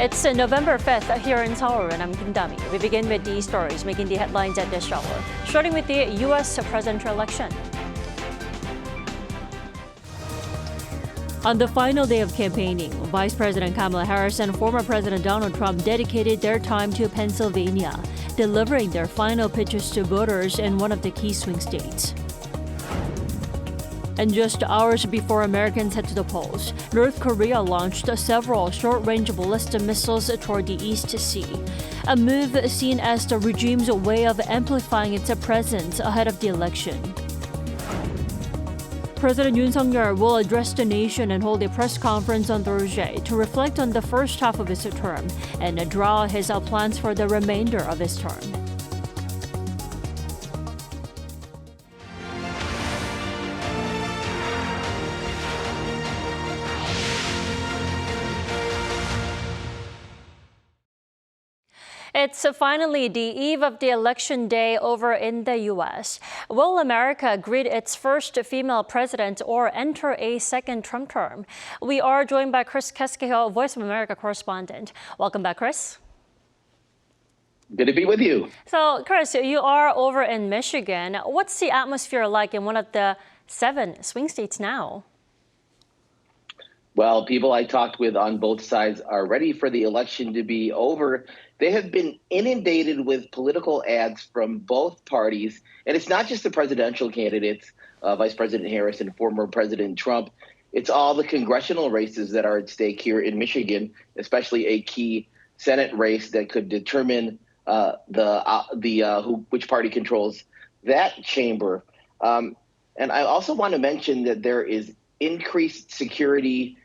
It's November 5th here in Seoul, and I'm Kindami. We begin with these stories making the headlines at this hour, starting with the U.S. presidential election. On the final day of campaigning, Vice President Kamala Harris and former President Donald Trump dedicated their time to Pennsylvania, delivering their final pitches to voters in one of the key swing states. And just hours before Americans head to the polls, North Korea launched several short-range ballistic missiles toward the East Sea, a move seen as the regime's way of amplifying its presence ahead of the election. President Yoon will address the nation and hold a press conference on Thursday to reflect on the first half of his term and draw his plans for the remainder of his term. It's finally the eve of the election day over in the U.S. Will America greet its first female president or enter a second Trump term? We are joined by Chris Keskehill, Voice of America correspondent. Welcome back, Chris. Good to be with you. So, Chris, you are over in Michigan. What's the atmosphere like in one of the 7 swing states now? Well, people I talked with on both sides are ready for the election to be over. They have been inundated with political ads from both parties. And it's not just the presidential candidates, Vice President Harris and former President Trump. It's all the congressional races that are at stake here in Michigan, especially a key Senate race that could determine which party controls that chamber. And I also want to mention that there is increased security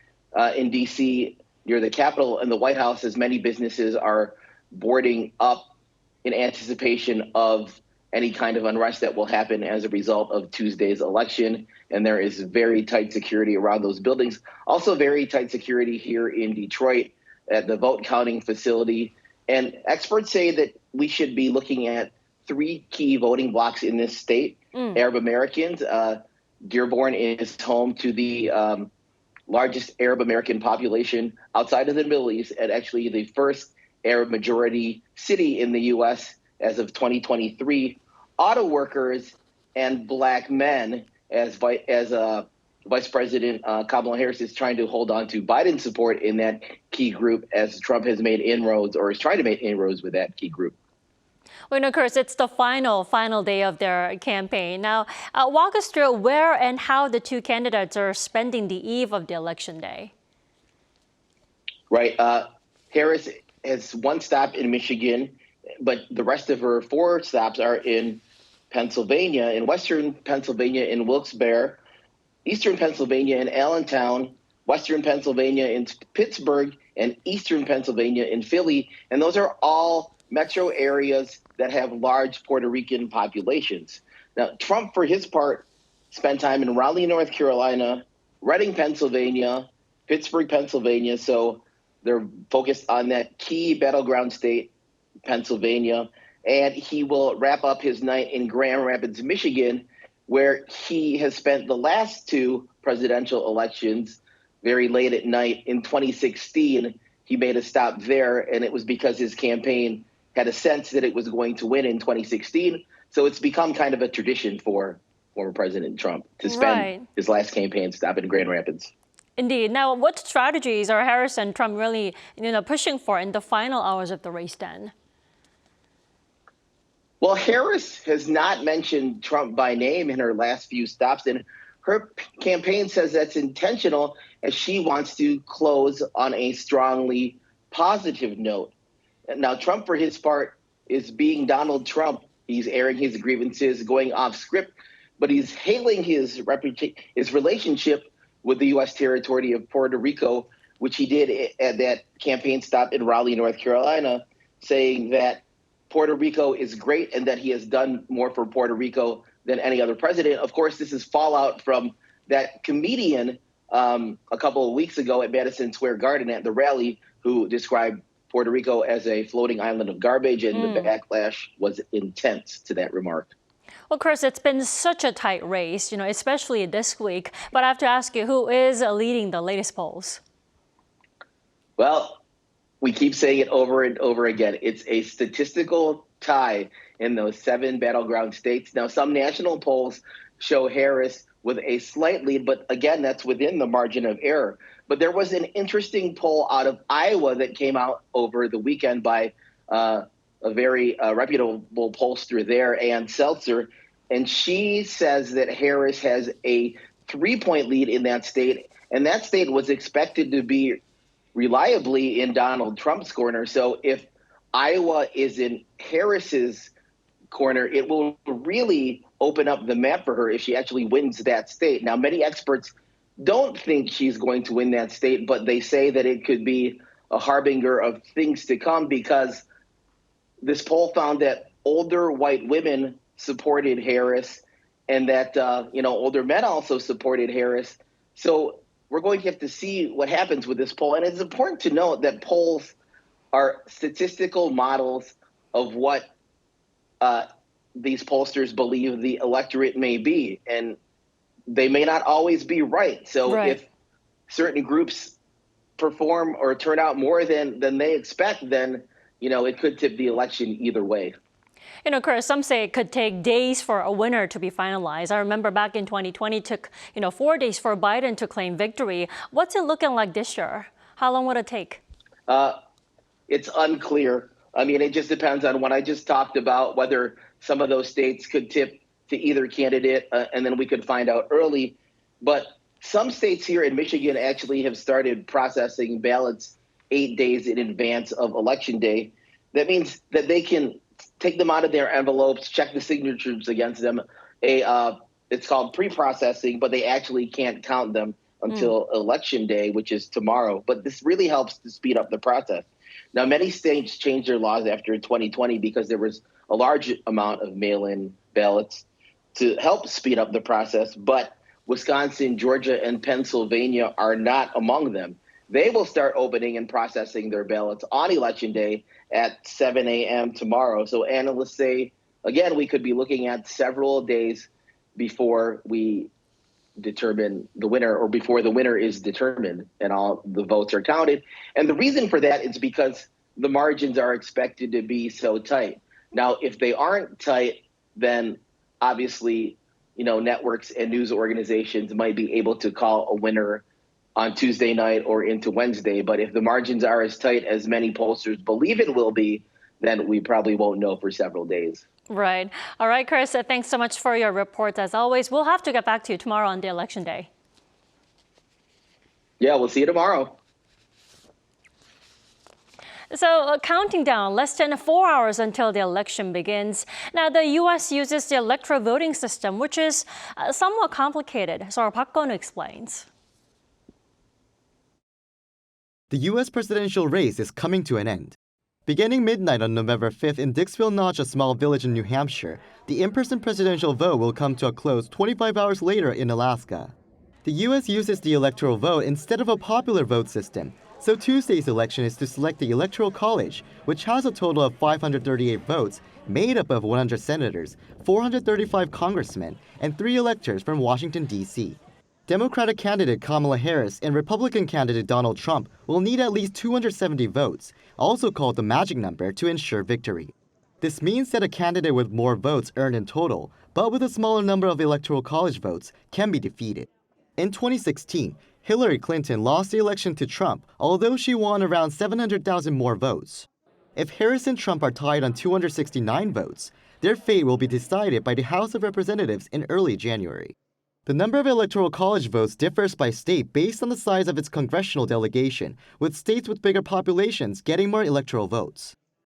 in D.C. near the Capitol and the White House, as many businesses are boarding up in anticipation of any kind of unrest that will happen as a result of Tuesday's election. And there is very tight security around those buildings. Also very tight security here in Detroit at the vote counting facility. And experts say that we should be looking at 3 key voting blocks in this state. Arab Americans. Dearborn is home to the largest Arab American population outside of the Middle East, and actually the first Arab majority city in the U.S. as of 2023. Auto workers and black men, as Vice President Kamala Harris is trying to hold on to Biden's support in that key group, as Trump has made inroads or is trying to make inroads with that key group. Well, of course, it's the final day of their campaign. Now, walk us through where and how the 2 candidates are spending the eve of the election day. Right. Harris has 1 stop in Michigan, but the rest of her 4 stops are in Pennsylvania, in western Pennsylvania in Wilkes-Barre, eastern Pennsylvania in Allentown, western Pennsylvania in Pittsburgh, and eastern Pennsylvania in Philly. And those are all metro areas that have large Puerto Rican populations. Now, Trump, for his part, spent time in Raleigh, North Carolina, Reading, Pennsylvania, Pittsburgh, Pennsylvania. So they're focused on that key battleground state, Pennsylvania. And he will wrap up his night in Grand Rapids, Michigan, where he has spent the last 2 presidential elections very late at night. In 2016, he made a stop there, and it was because his campaign had a sense that it was going to win in 2016. So it's become kind of a tradition for former President Trump to spend his last campaign stop in Grand Rapids. Indeed. Now, what strategies are Harris and Trump really, pushing for in the final hours of the race then? Well, Harris has not mentioned Trump by name in her last few stops, and her campaign says that's intentional, as she wants to close on a strongly positive note. Now, Trump, for his part, is being Donald Trump. He's airing his grievances, going off script, but he's hailing his relationship with the U.S. territory of Puerto Rico, which he did at that campaign stop in Raleigh, North Carolina, saying that Puerto Rico is great and that he has done more for Puerto Rico than any other president. Of course, this is fallout from that comedian a couple of weeks ago at Madison Square Garden at the rally, who described Puerto Rico as a floating island of garbage, and the backlash was intense to that remark. Well, Chris, it's been such a tight race, especially this week. But I have to ask you, who is leading the latest polls? Well, We keep saying it over and over again. It's a statistical tie in those 7 battleground states. Now, some national polls show Harris with a slight lead, but again, that's within the margin of error. But there was an interesting poll out of Iowa that came out over the weekend by a very reputable pollster there, Ann Seltzer, and she says that Harris has a 3-point lead in that state, and that state was expected to be reliably in Donald Trump's corner. So if Iowa is in Harris's corner, it will really open up the map for her if she actually wins that state. Now, many experts don't think she's going to win that state, but they say that it could be a harbinger of things to come because this poll found that older white women supported Harris and that, older men also supported Harris. So we're going to have to see what happens with this poll. And it's important to note that polls are statistical models of what these pollsters believe the electorate may be. And they may not always be right. So if certain groups perform or turn out more than they expect, then, it could tip the election either way. Chris, some say it could take days for a winner to be finalized. I remember back in 2020, it took, 4 days for Biden to claim victory. What's it looking like this year? How long would it take? It's unclear. I mean, it just depends on what I just talked about, whether some of those states could tip to either candidate, and then we could find out early. But some states here in Michigan actually have started processing ballots 8 days in advance of Election Day. That means that they can take them out of their envelopes, check the signatures against them. It's called pre-processing, but they actually can't count them until Election Day, which is tomorrow. But this really helps to speed up the process. Now, many states changed their laws after 2020 because there was a large amount of mail-in ballots to help speed up the process. But Wisconsin, Georgia, and Pennsylvania are not among them. They will start opening and processing their ballots on Election Day at 7 a.m. tomorrow. So analysts say, again, we could be looking at several days before we determine the winner or before the winner is determined and all the votes are counted. And the reason for that is because the margins are expected to be so tight. Now, if they aren't tight, then obviously, networks and news organizations might be able to call a winner on Tuesday night or into Wednesday. But if the margins are as tight as many pollsters believe it will be, then we probably won't know for several days. Right. All right, Chris, thanks so much for your report. As always, we'll have to get back to you tomorrow on the Election Day. Yeah, we'll see you tomorrow. So counting down less than 4 hours until the election begins. Now, the U.S. uses the electoral voting system, which is somewhat complicated. So our Park Gon explains. The U.S. presidential race is coming to an end. Beginning midnight on November 5th in Dixville Notch, a small village in New Hampshire, the in-person presidential vote will come to a close 25 hours later in Alaska. The U.S. uses the electoral vote instead of a popular vote system, so Tuesday's election is to select the Electoral College, which has a total of 538 votes, made up of 100 senators, 435 congressmen, and 3 electors from Washington, D.C. Democratic candidate Kamala Harris and Republican candidate Donald Trump will need at least 270 votes, also called the magic number, to ensure victory. This means that a candidate with more votes earned in total, but with a smaller number of Electoral College votes, can be defeated. In 2016, Hillary Clinton lost the election to Trump, although she won around 700,000 more votes. If Harris and Trump are tied on 269 votes, their fate will be decided by the House of Representatives in early January. The number of Electoral College votes differs by state based on the size of its congressional delegation, with states with bigger populations getting more electoral votes.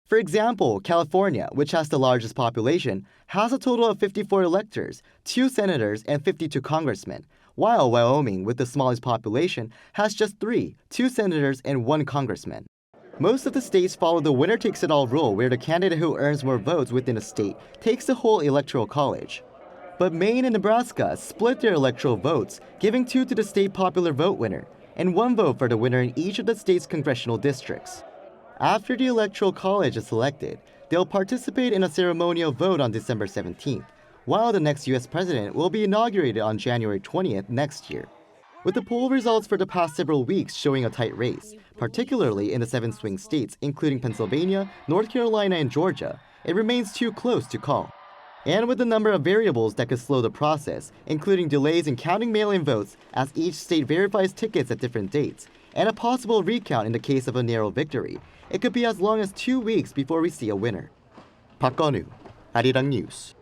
For example, California, which has the largest population, has a total of 54 electors, 2 senators, and 52 congressmen, while Wyoming, with the smallest population, has just 3, 2 senators, and 1 congressman. Most of the states follow the winner-takes-it-all rule, where the candidate who earns more votes within a state takes the whole Electoral College. But Maine and Nebraska split their electoral votes, giving 2 to the state popular vote winner, and 1 vote for the winner in each of the state's congressional districts. After the Electoral College is selected, they'll participate in a ceremonial vote on December 17th, while the next U.S. president will be inaugurated on January 20th next year. with the poll results for the past several weeks showing a tight race, particularly in the 7 swing states, including Pennsylvania, North Carolina, and Georgia. It remains too close to call. And with the number of variables that could slow the process, including delays in counting mail-in votes as each state verifies tickets at different dates, and a possible recount in the case of a narrow victory, it could be as long as 2 weeks before we see a winner. Park Gun-woo, Arirang News.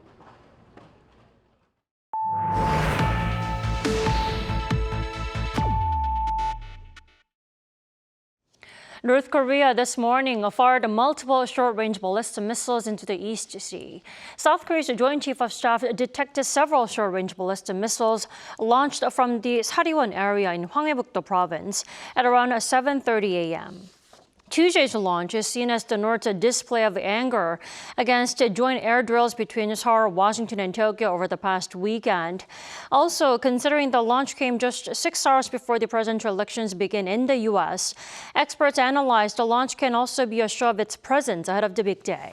North Korea this morning fired multiple short-range ballistic missiles into the East Sea. South Korea's Joint Chief of Staff detected several short-range ballistic missiles launched from the Sariwon area in Hwanghae-bukdo province at around 7:30 a.m. Tuesday's launch is seen as the North's display of anger against joint air drills between Seoul, Washington, and Tokyo over the past weekend. Also, considering the launch came just 6 hours before the presidential elections begin in the U.S., experts analyze the launch can also be a show of its presence ahead of the big day.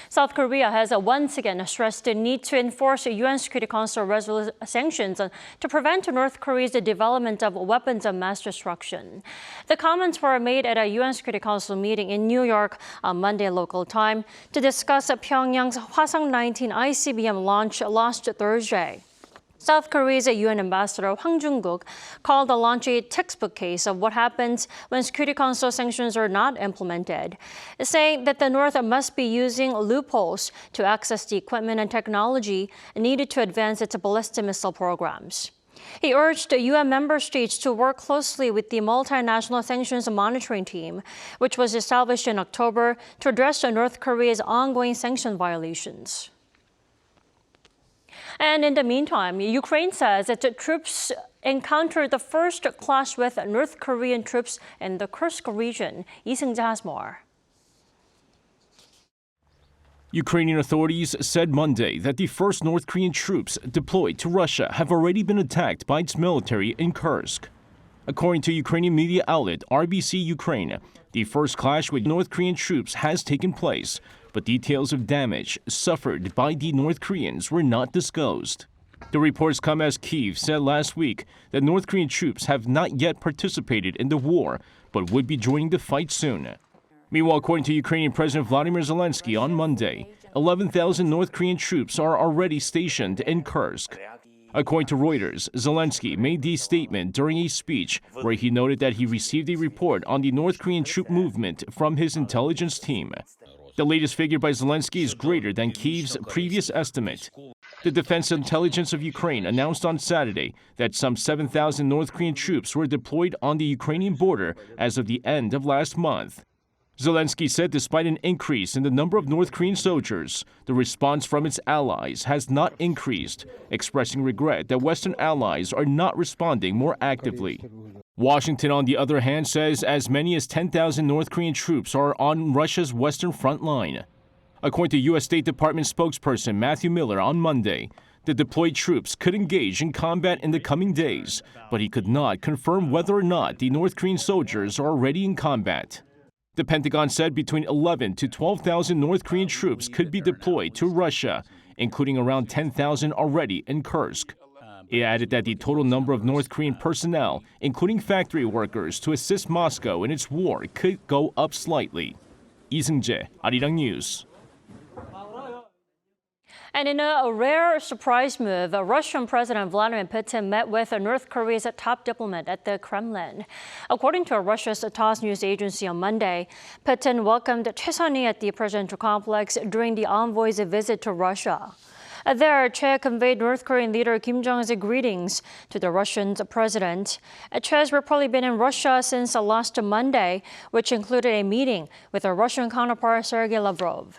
South Korea has once again stressed the need to enforce UN Security Council sanctions to prevent North Korea's development of weapons of mass destruction. The comments were made at a UN Security Council meeting in New York on Monday local time to discuss Pyongyang's Hwasong-19 ICBM launch last Thursday. South Korea's UN Ambassador Hwang Jung-guk called the launch a textbook case of what happens when Security Council sanctions are not implemented, saying that the North must be using loopholes to access the equipment and technology needed to advance its ballistic missile programs. He urged UN member states to work closely with the multinational sanctions monitoring team, which was established in October to address North Korea's ongoing sanction violations. And in the meantime, Ukraine says its troops encountered the first clash with North Korean troops in the Kursk region. Lee Seung-jae has more. Ukrainian authorities said Monday that the first North Korean troops deployed to Russia have already been attacked by its military in Kursk. According to Ukrainian media outlet RBC Ukraine, the first clash with North Korean troops has taken place, but details of damage suffered by the North Koreans were not disclosed. The reports come as Kyiv said last week that North Korean troops have not yet participated in the war, but would be joining the fight soon. Meanwhile, according to Ukrainian President Vladimir Zelensky on Monday, 11,000 North Korean troops are already stationed in Kursk. According to Reuters, Zelensky made the statement during a speech where he noted that he received a report on the North Korean troop movement from his intelligence team. The latest figure by Zelensky is greater than Kyiv's previous estimate. The Defense Intelligence of Ukraine announced on Saturday that some 7,000 North Korean troops were deployed on the Ukrainian border as of the end of last month. Zelensky said despite an increase in the number of North Korean soldiers, the response from its allies has not increased, expressing regret that Western allies are not responding more actively. Washington, on the other hand, says as many as 10,000 North Korean troops are on Russia's western front line. According to U.S. State Department spokesperson Matthew Miller on Monday, the deployed troops could engage in combat in the coming days, but he could not confirm whether or not the North Korean soldiers are already in combat. The Pentagon said between 11,000 to 12,000 North Korean troops could be deployed to Russia, including around 10,000 already in Kursk. It added that the total number of North Korean personnel, including factory workers, to assist Moscow in its war could go up slightly. Lee Seung-jae, Arirang News. And in a rare surprise move, Russian President Vladimir Putin met with North Korea's top diplomat at the Kremlin. According to Russia's TASS news agency on Monday, Putin welcomed Choe Sun-hee at the presidential complex during the envoy's visit to Russia. There, Choe conveyed North Korean leader Kim Jong-un's greetings to the Russian president. Choe has reportedly been in Russia since last Monday, which included a meeting with her Russian counterpart Sergei Lavrov.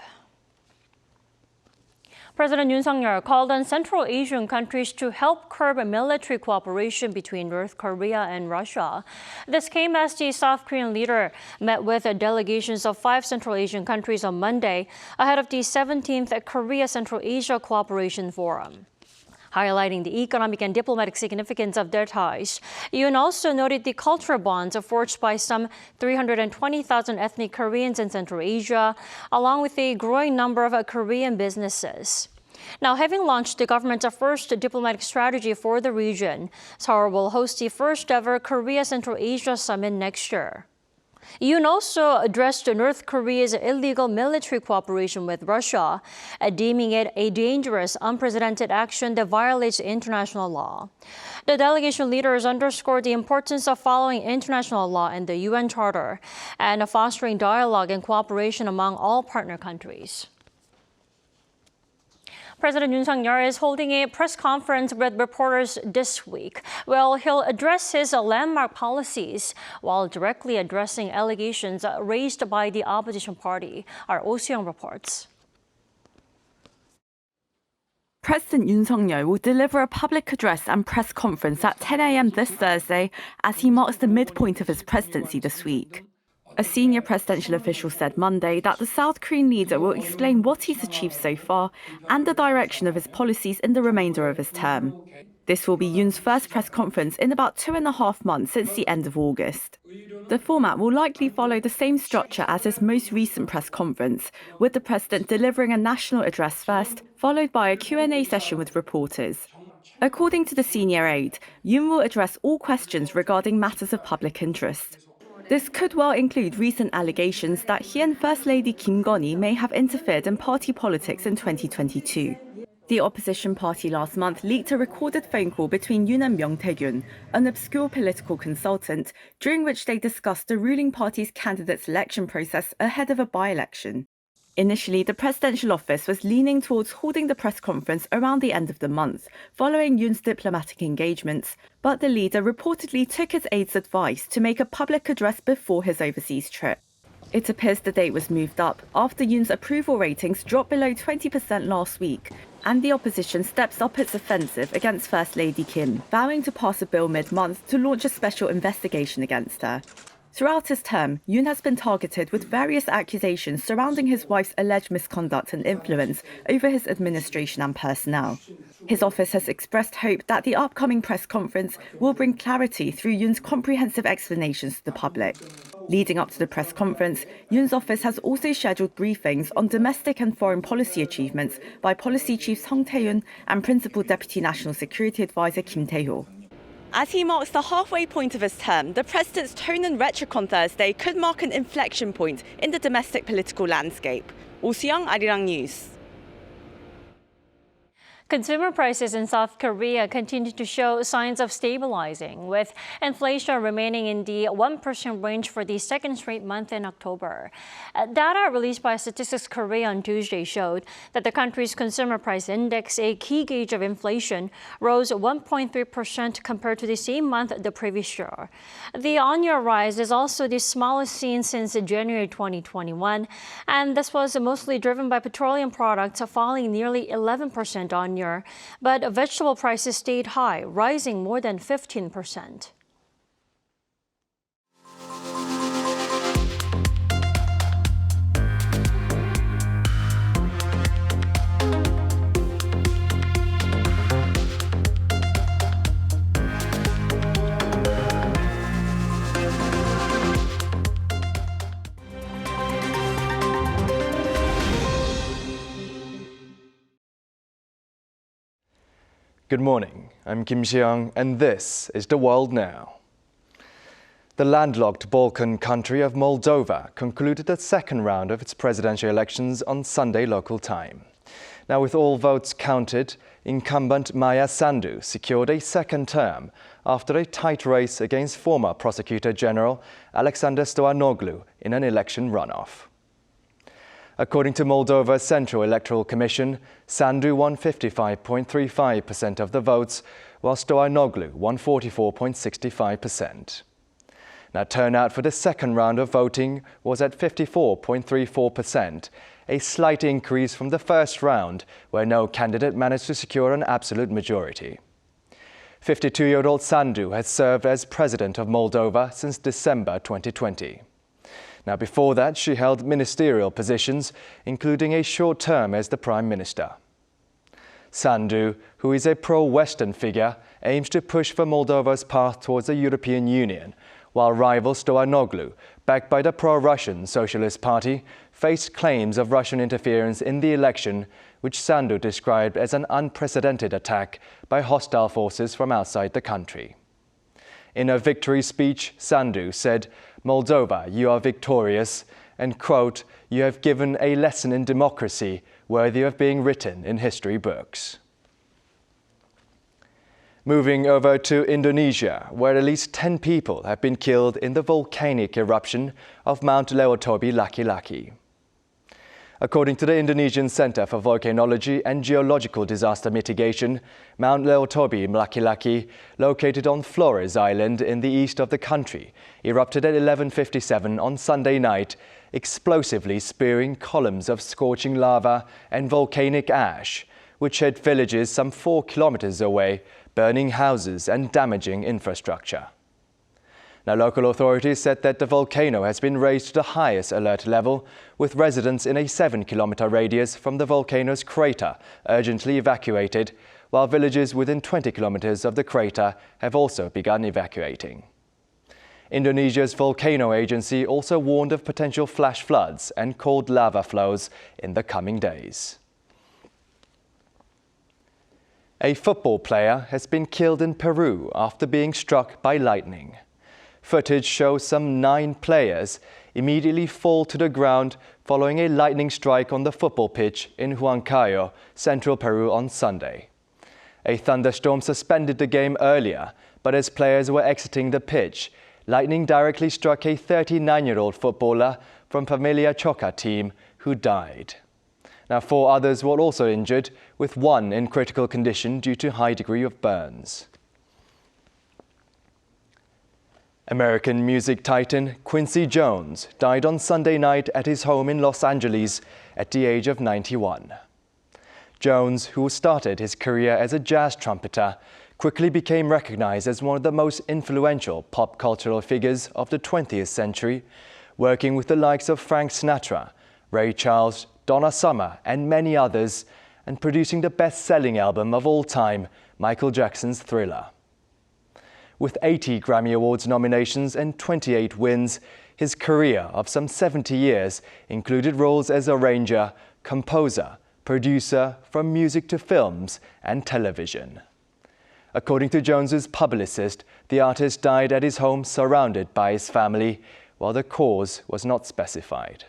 President Yoon Suk-yeol called on Central Asian countries to help curb military cooperation between North Korea and Russia. This came as the South Korean leader met with delegations of 5 Central Asian countries on Monday ahead of the 17th Korea Central Asia Cooperation Forum. Highlighting the economic and diplomatic significance of their ties, Yoon also noted the cultural bonds forged by some 320,000 ethnic Koreans in Central Asia, along with a growing number of Korean businesses. Now, having launched the government's first diplomatic strategy for the region, Seoul will host the first ever Korea Central Asia Summit next year. Yoon also addressed North Korea's illegal military cooperation with Russia, deeming it a dangerous, unprecedented action that violates international law. The delegation leaders underscored the importance of following international law and the UN Charter and fostering dialogue and cooperation among all partner countries. President Yoon Suk-yeol is holding a press conference with reporters this week. Well, he'll address his landmark policies while directly addressing allegations raised by the opposition party. Our Oh Soo-young reports. President Yoon Suk-yeol will deliver a public address and press conference at 10 a.m. this Thursday as he marks the midpoint of his presidency this week. A senior presidential official said Monday that the South Korean leader will explain what he's achieved so far and the direction of his policies in the remainder of his term. This will be Yoon's first press conference in about 2.5 months since the end of August. The format will likely follow the same structure as his most recent press conference, with the president delivering a national address first, followed by a Q&A session with reporters. According to the senior aide, Yoon will address all questions regarding matters of public interest. This could well include recent allegations that he and First Lady Kim Gon-hee may have interfered in party politics in 2022. The opposition party last month leaked a recorded phone call between Yoon and Myung Tae-gyun, an obscure political consultant, during which they discussed the ruling party's candidate selection process ahead of a by-election. Initially, the presidential office was leaning towards holding the press conference around the end of the month, following Yoon's diplomatic engagements, but the leader reportedly took his aide's advice to make a public address before his overseas trip. It appears the date was moved up after Yoon's approval ratings dropped below 20% last week, and the opposition steps up its offensive against First Lady Kim, vowing to pass a bill mid-month to launch a special investigation against her. Throughout his term, Yoon has been targeted with various accusations surrounding his wife's alleged misconduct and influence over his administration and personnel. His office has expressed hope that the upcoming press conference will bring clarity through Yoon's comprehensive explanations to the public. Leading up to the press conference, Yoon's office has also scheduled briefings on domestic and foreign policy achievements by Policy Chief Sung Tae-yoon and Principal Deputy National Security Advisor Kim Tae-ho. As he marks the halfway point of his term, the president's tone and rhetoric on Thursday could mark an inflection point in the domestic political landscape. Oh Soo-young, Arirang News. Consumer prices in South Korea continue to show signs of stabilizing, with inflation remaining in the 1% range for the second straight month in October. Data released by Statistics Korea on Tuesday showed that the country's consumer price index, a key gauge of inflation, rose 1.3% compared to the same month the previous year. The on-year rise is also the smallest seen since January 2021, and this was mostly driven by petroleum products falling nearly 11% on-year. But vegetable prices stayed high, rising more than 15%. Good morning, I'm Kim Si-young, and this is The World Now. The landlocked Balkan country of Moldova concluded the second round of its presidential elections on Sunday local time. Now, with all votes counted, incumbent Maia Sandu secured a second term after a tight race against former Prosecutor General Alexander Stoyanoglu in an election runoff. According to Moldova's Central Electoral Commission, Sandu won 55.35% of the votes, while Stoyanoglu won 44.65%. Now, turnout for the second round of voting was at 54.34%, a slight increase from the first round, where no candidate managed to secure an absolute majority. 52-year-old Sandu has served as president of Moldova since December 2020. Now, before that, she held ministerial positions, including a short term as the Prime Minister. Sandu, who is a pro-Western figure, aims to push for Moldova's path towards the European Union, while rival Stoyanoglu backed by the pro-Russian Socialist Party, faced claims of Russian interference in the election, which Sandu described as an unprecedented attack by hostile forces from outside the country. In a victory speech, Sandu said, "Moldova, you are victorious," and, quote, "You have given a lesson in democracy worthy of being written in history books." Moving over to Indonesia, where at least 10 people have been killed in the volcanic eruption of Mount Lewotobi Laki-Laki. According to the Indonesian Center for Volcanology and Geological Disaster Mitigation, Mount Lewotobi Laki-Laki, located on Flores Island in the east of the country, erupted at 11:57 on Sunday night, explosively spewing columns of scorching lava and volcanic ash, which hit villages some 4 kilometers away, burning houses and damaging infrastructure. Now, local authorities said that the volcano has been raised to the highest alert level, with residents in a 7-kilometer radius from the volcano's crater urgently evacuated, while villages within 20 kilometers of the crater have also begun evacuating. Indonesia's volcano agency also warned of potential flash floods and cold lava flows in the coming days. A football player has been killed in Peru after being struck by lightning. Footage shows some 9 players immediately fall to the ground following a lightning strike on the football pitch in Huancayo, central Peru on Sunday. A thunderstorm suspended the game earlier, but as players were exiting the pitch, lightning directly struck a 39-year-old footballer from Familia Choca team who died. Now, 4 others were also injured, with 1 in critical condition due to high degree of burns. American music titan Quincy Jones died on Sunday night at his home in Los Angeles at the age of 91. Jones, who started his career as a jazz trumpeter, quickly became recognized as one of the most influential pop cultural figures of the 20th century, working with the likes of Frank Sinatra, Ray Charles, Donna Summer, and many others, and producing the best-selling album of all time, Michael Jackson's Thriller. With 80 Grammy Awards nominations and 28 wins, his career of some 70 years included roles as arranger, composer, producer, from music to films and television. According to Jones's publicist, the artist died at his home surrounded by his family, while the cause was not specified.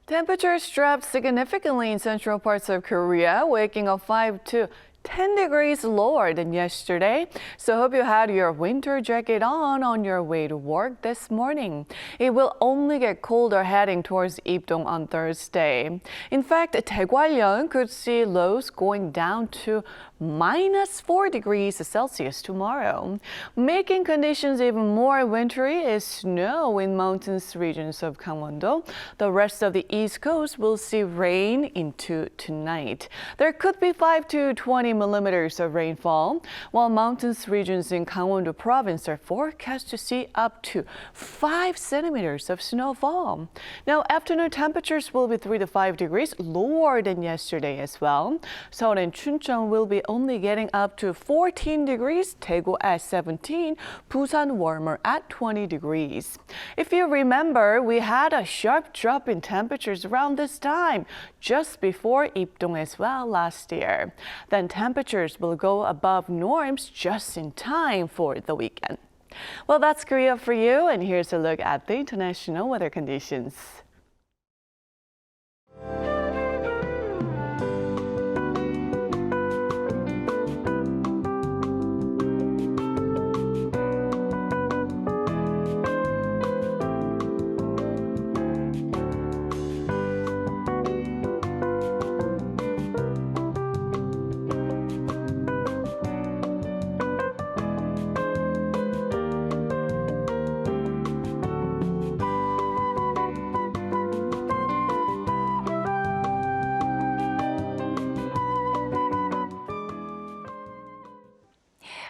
Temperatures dropped significantly in central parts of Korea, waking up 5 to 10 degrees lower than yesterday. So hope you had your winter jacket on your way to work this morning. It will only get colder heading towards Ipdong on Thursday. In fact, Daegwallyeon could see lows going down to -4 degrees Celsius tomorrow. Making conditions even more wintry is snow in mountainous regions of Gangwon-do. The rest of the East Coast will see rain into tonight. There could be 5 to 20 millimeters of rainfall, while mountainous regions in Gangwon-do province are forecast to see up to 5 centimeters of snowfall. Now, afternoon temperatures will be 3 to 5 degrees lower than yesterday as well. Seoul and Chuncheon will be only getting up to 14 degrees, Daegu at 17, Busan warmer at 20 degrees. If you remember, we had a sharp drop in temperatures around this time, just before Ipdong as well last year. Then temperatures will go above norms just in time for the weekend. Well, that's Korea for you, and here's a look at the international weather conditions.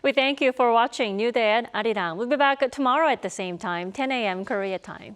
We thank you for watching New Day at Arirang. We'll be back tomorrow at the same time, 10 a.m. Korea time.